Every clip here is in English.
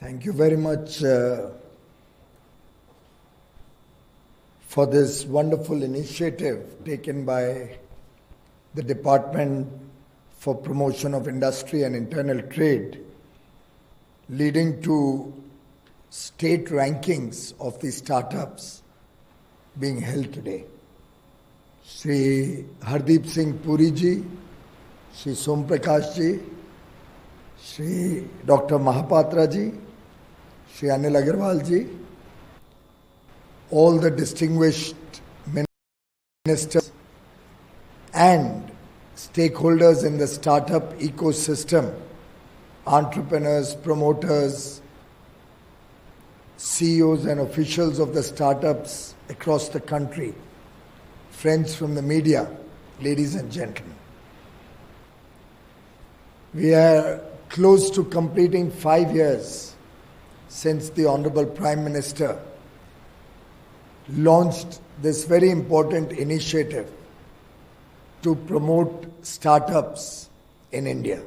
Thank you very much for this wonderful initiative taken by the Department for Promotion of Industry and Internal Trade, leading to state rankings of the startups being held today. Shri Hardeep Singh Puri ji, Shri Som Prakash ji, Shri Dr. Mahapatra ji, Shri Anil Agarwal ji, all the distinguished ministers and stakeholders in the startup ecosystem, entrepreneurs, promoters, CEOs and officials of the startups across the country, friends from the media, ladies and gentlemen. We are close to completing 5 years since the Honorable Prime Minister launched this very important initiative to promote startups in India.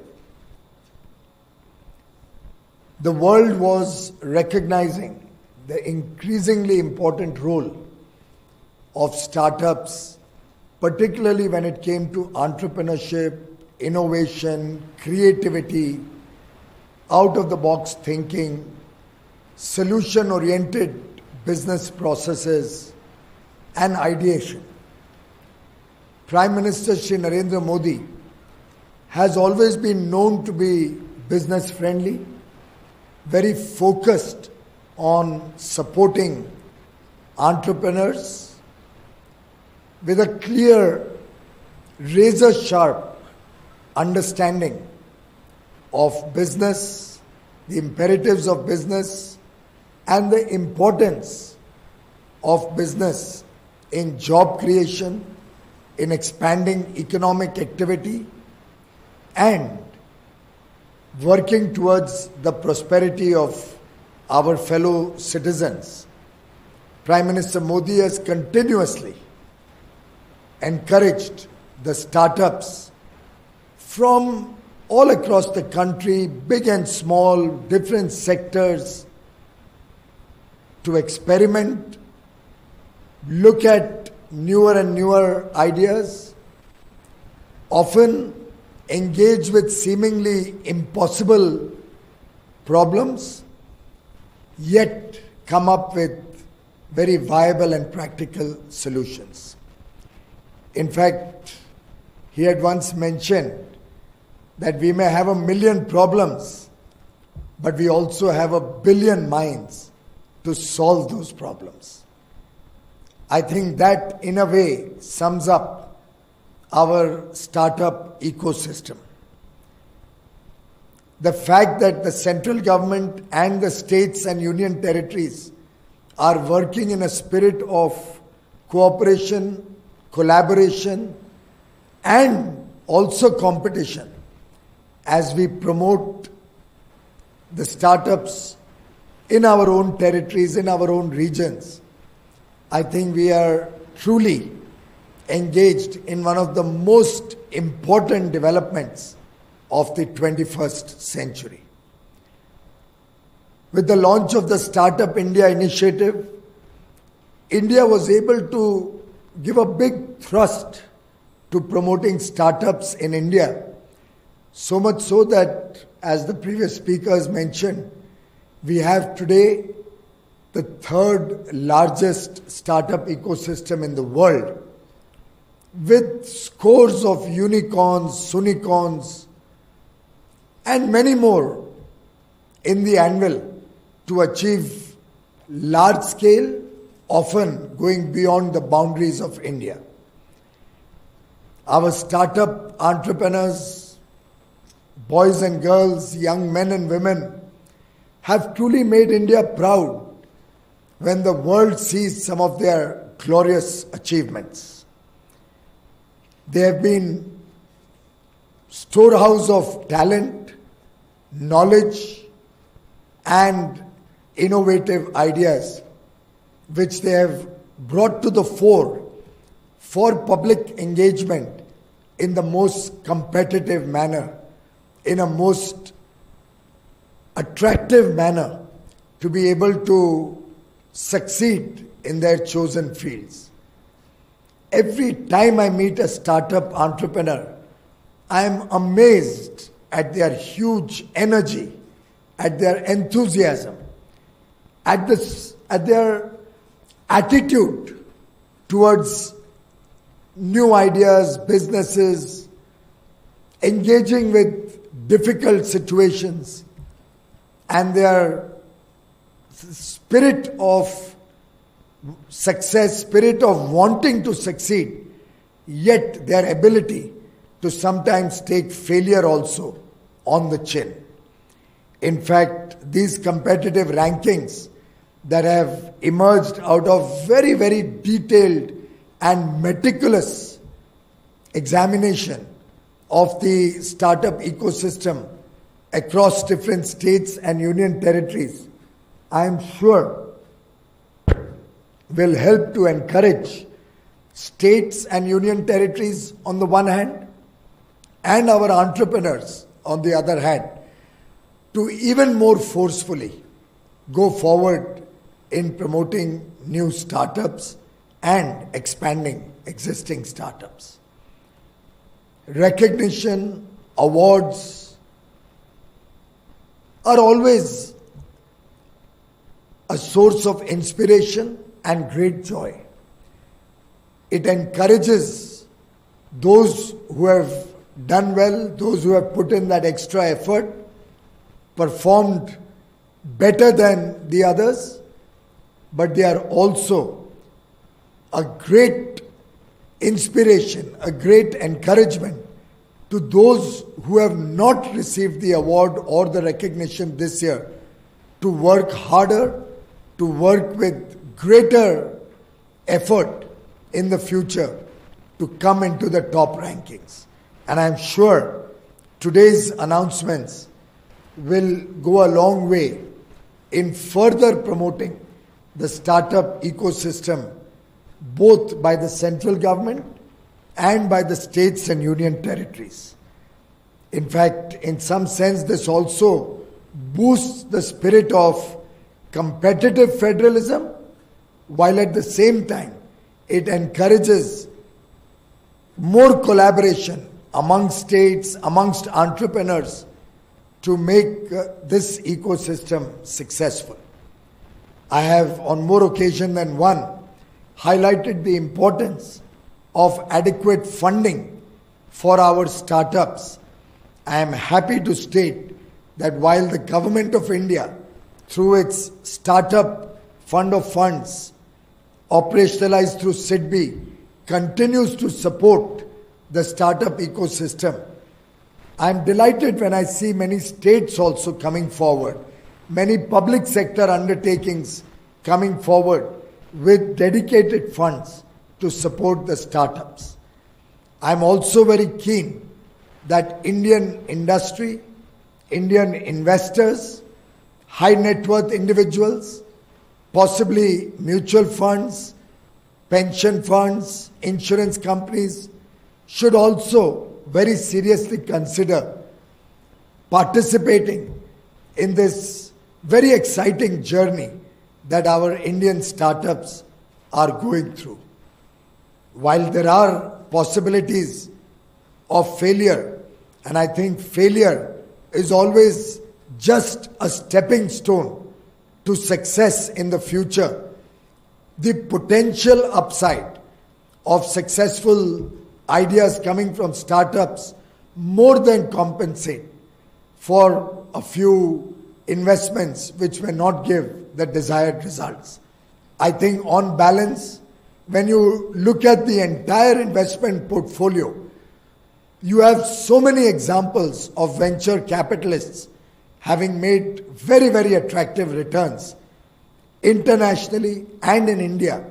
The world was recognizing the increasingly important role of startups, particularly when it came to entrepreneurship, innovation, creativity, out-of-the-box thinking, solution-oriented business processes, and ideation. Prime Minister Shri Narendra Modi has always been known to be business-friendly, very focused on supporting entrepreneurs with a clear, razor-sharp understanding of business, the imperatives of business, and the importance of business in job creation, in expanding economic activity, and working towards the prosperity of our fellow citizens. Prime Minister Modi has continuously encouraged the startups from all across the country, big and small, different sectors, to experiment, look at newer and newer ideas, often engage with seemingly impossible problems, yet come up with very viable and practical solutions. In fact, he had once mentioned that we may have 1 million problems, but we also have 1 billion minds to solve those problems. I think that, in a way, sums up our startup ecosystem. The fact that the central government and the states and union territories are working in a spirit of cooperation, collaboration, and also competition as we promote the startups in our own territories, in our own regions. I think we are truly engaged in one of the most important developments of the 21st century. With the launch of the Startup India initiative, India was able to give a big thrust to promoting startups in India. So much so that, as the previous speakers mentioned, we have today the 3rd largest startup ecosystem in the world, with scores of unicorns, sunicorns, and many more in the anvil to achieve large scale, often going beyond the boundaries of India. Our startup entrepreneurs, boys and girls, young men and women, have truly made India proud when the world sees some of their glorious achievements. They have been storehouse of talent, knowledge, and innovative ideas which they have brought to the fore for public engagement in the most competitive manner, in a most attractive manner to be able to succeed in their chosen fields. Every time I meet a startup entrepreneur, I am amazed at their huge energy, at their enthusiasm, at their attitude towards new ideas, businesses, engaging with difficult situations, and their spirit of success, spirit of wanting to succeed, yet their ability to sometimes take failure also on the chin. In fact, these competitive rankings that have emerged out of very, very detailed and meticulous examination of the startup ecosystem across different states and union territories, I am sure will help to encourage states and union territories on the one hand and our entrepreneurs on the other hand to even more forcefully go forward in promoting new startups and expanding existing startups. Recognition, awards are always a source of inspiration and great joy. It encourages those who have done well, those who have put in that extra effort, performed better than the others, but they are also a great inspiration, a great encouragement to those who have not received the award or the recognition this year to work harder, to work with greater effort in the future to come into the top rankings. And I'm sure today's announcements will go a long way in further promoting the startup ecosystem, both by the central government and by the states and union territories. In fact, in some sense, this also boosts the spirit of competitive federalism, while at the same time, it encourages more collaboration among states, amongst entrepreneurs, to make this ecosystem successful. I have, on more occasion than one, highlighted the importance of adequate funding for our startups. I am happy to state that while the Government of India, through its Startup Fund of Funds, operationalized through SIDBI, continues to support the startup ecosystem, I am delighted when I see many states also coming forward, many public sector undertakings coming forward with dedicated funds to support the startups. I am also very keen that Indian industry, Indian investors, high net worth individuals, possibly mutual funds, pension funds, insurance companies should also very seriously consider participating in this very exciting journey that our Indian startups are going through. While there are possibilities of failure, and I think failure is always just a stepping stone to success in the future, the potential upside of successful ideas coming from startups more than compensate for a few investments which may not give the desired results. I think on balance, when you look at the entire investment portfolio, you have so many examples of venture capitalists having made very, very attractive returns internationally and in India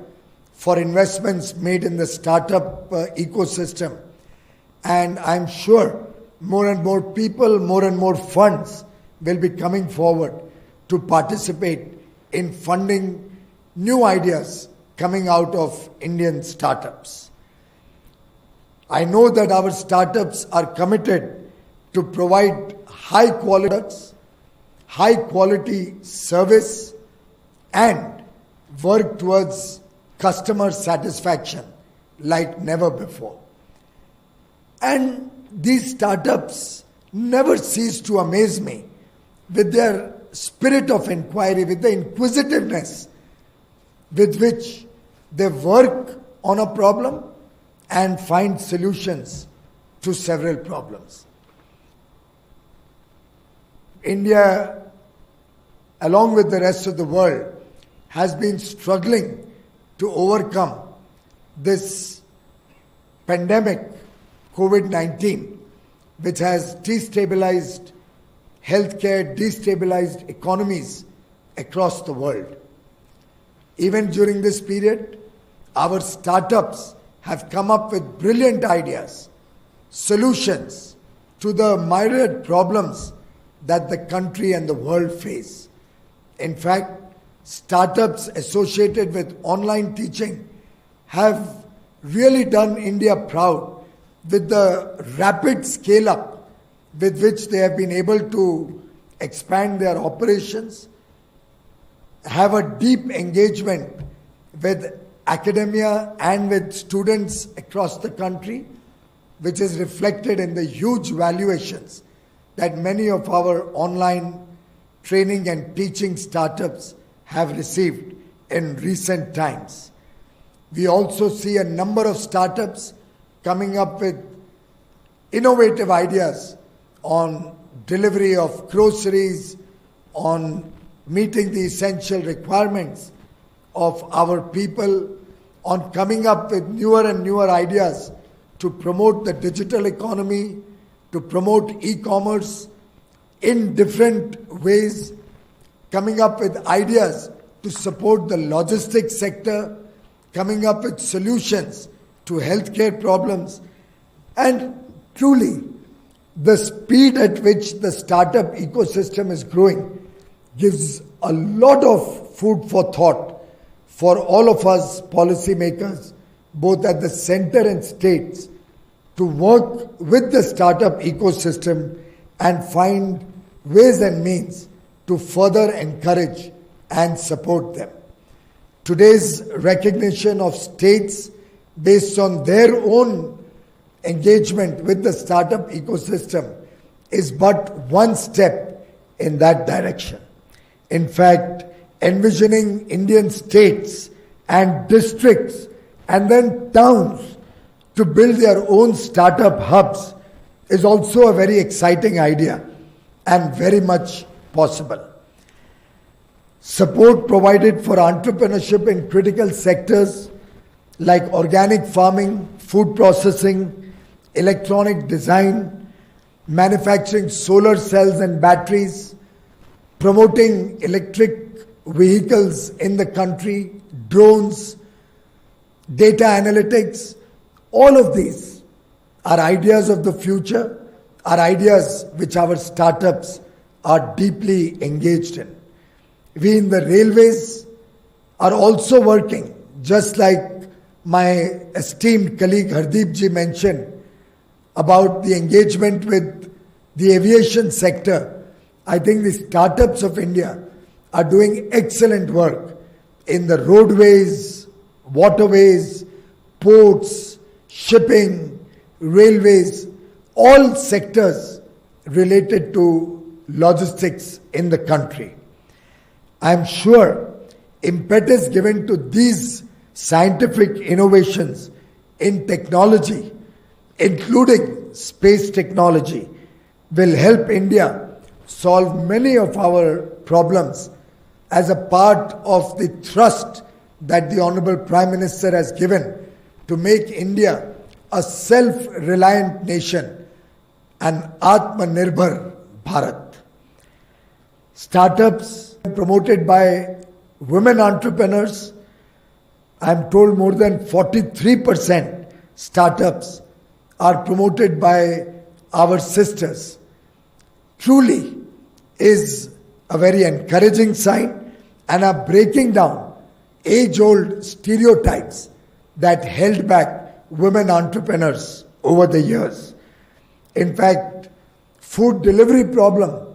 for investments made in the startup ecosystem. And I'm sure more and more people, more and more funds will be coming forward to participate in funding new ideas coming out of Indian startups. I know that our startups are committed to provide high quality products, high quality service, and work towards customer satisfaction like never before. And these startups never cease to amaze me with their spirit of inquiry, with the inquisitiveness with which they work on a problem and find solutions to several problems. India, along with the rest of the world, has been struggling to overcome this pandemic, COVID-19, which has destabilized healthcare, destabilized economies across the world. Even during this period, our startups have come up with brilliant ideas, solutions to the myriad problems that the country and the world face. In fact, startups associated with online teaching have really done India proud with the rapid scale-up with which they have been able to expand their operations, have a deep engagement with academia and with students across the country, which is reflected in the huge valuations that many of our online training and teaching startups have received in recent times. We also see a number of startups coming up with innovative ideas on delivery of groceries, on meeting the essential requirements of our people, on coming up with newer and newer ideas to promote the digital economy, to promote e-commerce in different ways, coming up with ideas to support the logistics sector, coming up with solutions to healthcare problems. And truly, the speed at which the startup ecosystem is growing gives a lot of food for thought for all of us policymakers, both at the center and states, to work with the startup ecosystem and find ways and means to further encourage and support them. Today's recognition of states based on their own engagement with the startup ecosystem is but one step in that direction. In fact, envisioning Indian states and districts and then towns to build their own startup hubs is also a very exciting idea and very much possible. Support provided for entrepreneurship in critical sectors like organic farming, food processing, electronic design, manufacturing solar cells and batteries, promoting electric vehicles in the country, drones, data analytics, all of these are ideas of the future, are ideas which our startups are deeply engaged in. We in the railways are also working, just like my esteemed colleague Hardeep ji mentioned about the engagement with the aviation sector. I think the startups of India are doing excellent work in the roadways, waterways, ports, shipping, railways, all sectors related to logistics in the country. I am sure impetus given to these scientific innovations in technology, including space technology, will help India solve many of our problems as a part of the thrust that the Honorable Prime Minister has given to make India a self-reliant nation, an Atmanirbhar Bharat. Startups promoted by women entrepreneurs, I am told more than 43% startups are promoted by our sisters. Truly is a very encouraging sign and are breaking down age-old stereotypes that held back women entrepreneurs over the years. In fact, food delivery problem,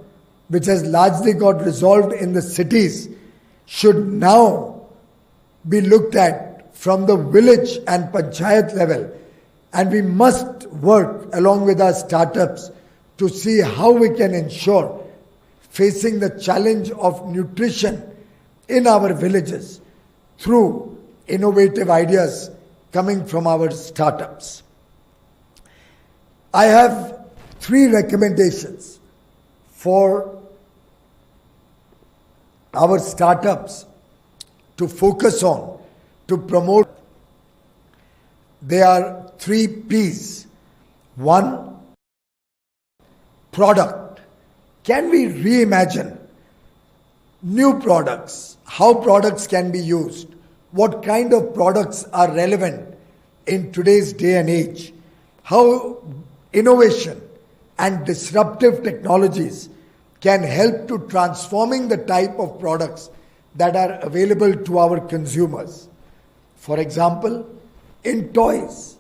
which has largely got resolved in the cities, should now be looked at from the village and panchayat level, and we must work along with our startups to see how we can ensure facing the challenge of nutrition in our villages through innovative ideas coming from our startups. I have 3 recommendations for our startups to focus on, to promote. There are 3 P's. 1, product. Can we reimagine new products? How products can be used? What kind of products are relevant in today's day and age? How innovation and disruptive technologies can help to transforming the type of products that are available to our consumers. For example, in toys,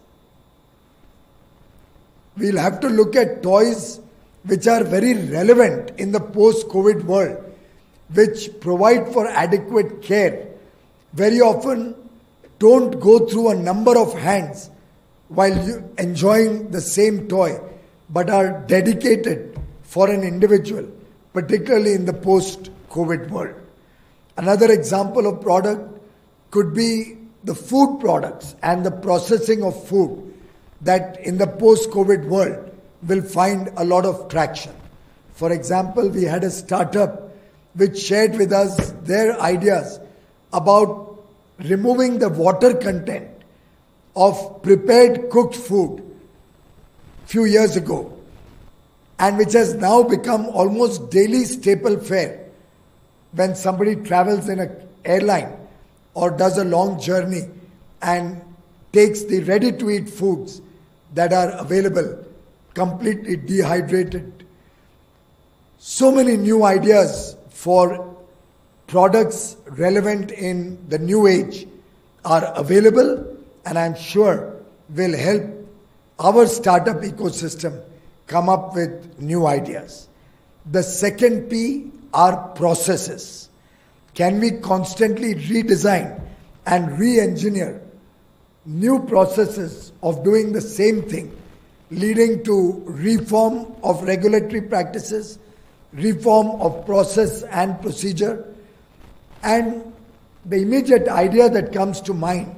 we'll have to look at toys which are very relevant in the post-COVID world, which provide for adequate care, very often don't go through a number of hands while enjoying the same toy, but are dedicated for an individual, particularly in the post-COVID world. Another example of product could be the food products and the processing of food that in the post-COVID world will find a lot of traction. For example, we had a startup which shared with us their ideas about removing the water content of prepared cooked food few years ago, and which has now become almost daily staple fare when somebody travels in an airline or does a long journey and takes the ready-to-eat foods that are available, completely dehydrated. So many new ideas for products relevant in the new age are available, and I'm sure will help our startup ecosystem come up with new ideas. The second P are processes. Can we constantly redesign and re-engineer new processes of doing the same thing, leading to reform of regulatory practices, reform of process and procedure? And the immediate idea that comes to mind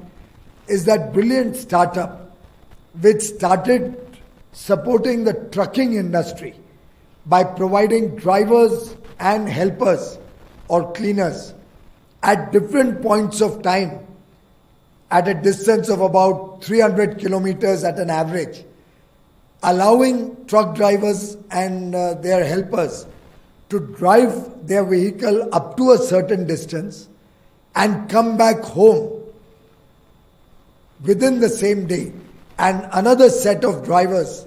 is that brilliant startup which started supporting the trucking industry by providing drivers and helpers or cleaners at different points of time at a distance of about 300 kilometers at an average, allowing truck drivers and their helpers to drive their vehicle up to a certain distance and come back home within the same day, and another set of drivers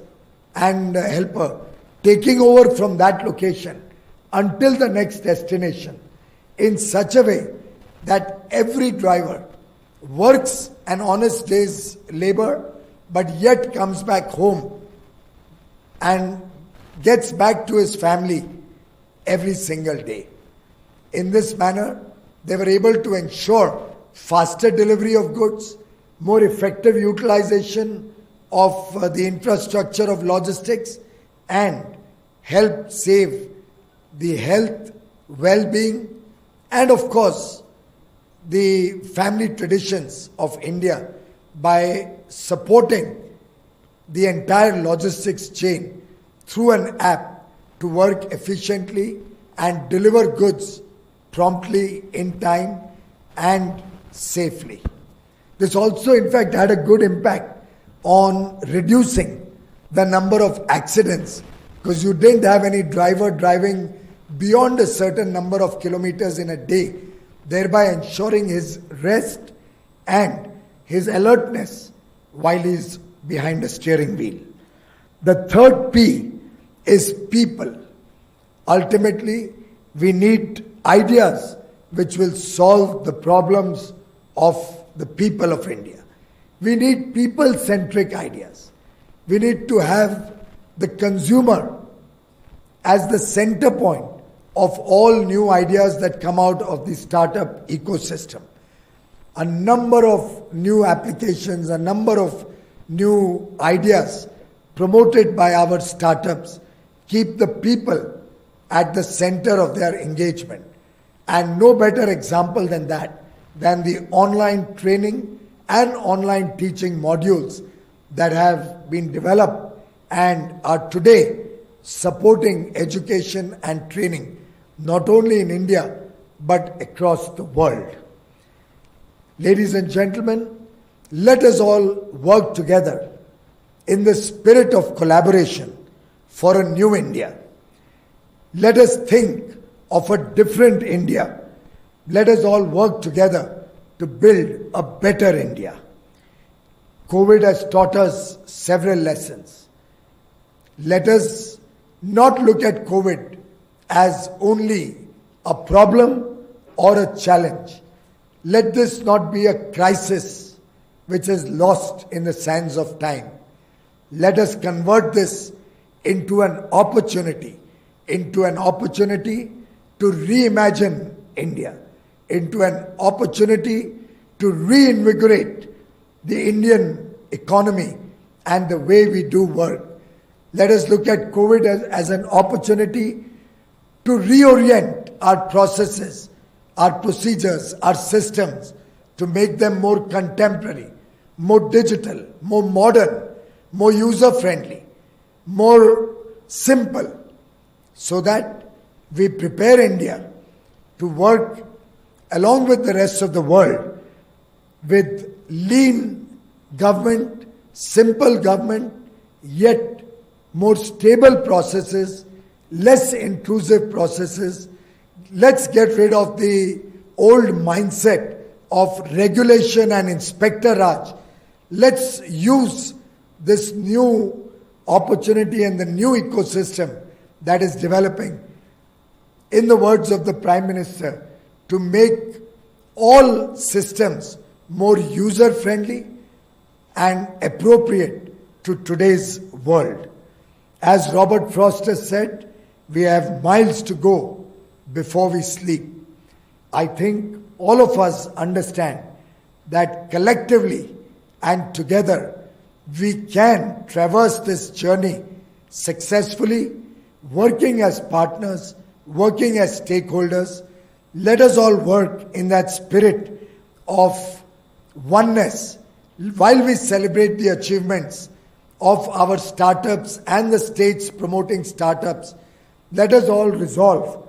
and helper taking over from that location until the next destination in such a way that every driver works an honest day's labor but yet comes back home and gets back to his family every single day. In this manner, they were able to ensure faster delivery of goods, more effective utilization of the infrastructure of logistics, and help save the health, well-being, and of course, the family traditions of India by supporting the entire logistics chain through an app to work efficiently and deliver goods promptly, in time, and safely. This also, in fact, had a good impact on reducing the number of accidents, because you didn't have any driver driving beyond a certain number of kilometers in a day, thereby ensuring his rest and his alertness while he's behind a steering wheel. The third P is people. Ultimately, we need ideas which will solve the problems of the people of India. We need people-centric ideas. We need to have the consumer as the center point of all new ideas that come out of the startup ecosystem. A number of new applications, a number of new ideas promoted by our startups keep the people at the center of their engagement. And no better example than that, than the online training and online teaching modules that have been developed and are today supporting education and training, not only in India, but across the world. Ladies and gentlemen, let us all work together in the spirit of collaboration for a new India. Let us think of a different India. Let us all work together to build a better India. COVID has taught us several lessons. Let us not look at COVID as only a problem or a challenge. Let this not be a crisis which is lost in the sands of time. Let us convert this into an opportunity to reimagine India, into an opportunity to reinvigorate the Indian economy and the way we do work. Let us look at COVID as an opportunity to reorient our processes, our procedures, our systems, to make them more contemporary, more digital, more modern, more user-friendly, more simple, so that we prepare India to work along with the rest of the world with lean government, simple government, yet more stable processes, less intrusive processes. Let's get rid of the old mindset of regulation and inspector Raj. Let's use this new opportunity and the new ecosystem that is developing, in the words of the Prime Minister, to make all systems more user-friendly and appropriate to today's world. As Robert Frost has said, we have miles to go before we sleep. I think all of us understand that collectively and together we can traverse this journey successfully, working as partners, working as stakeholders. Let us all work in that spirit of oneness while we celebrate the achievements of our startups and the states promoting startups. Let us all resolve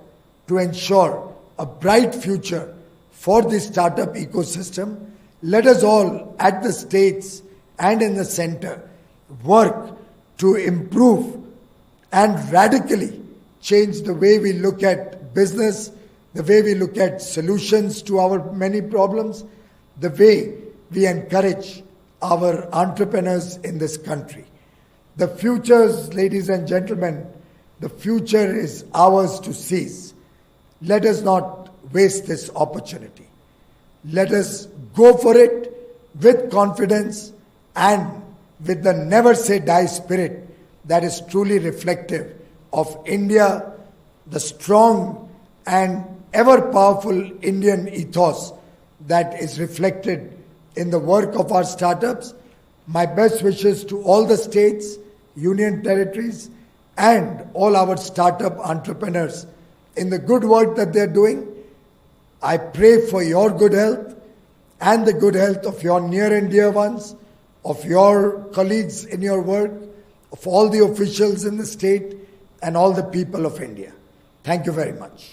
to ensure a bright future for the startup ecosystem. Let us all at the states and in the center work to improve and radically change the way we look at business, the way we look at solutions to our many problems, the way we encourage our entrepreneurs in this country. The futures, ladies and gentlemen, the future is ours to seize. Let us not waste this opportunity. Let us go for it with confidence and with the never say die spirit that is truly reflective of India, the strong and ever powerful Indian ethos that is reflected in the work of our startups. My best wishes to all the states, union territories, and all our startup entrepreneurs in the good work that they're doing. I pray for your good health and the good health of your near and dear ones, of your colleagues in your work, of all the officials in the state, and all the people of India. Thank you very much.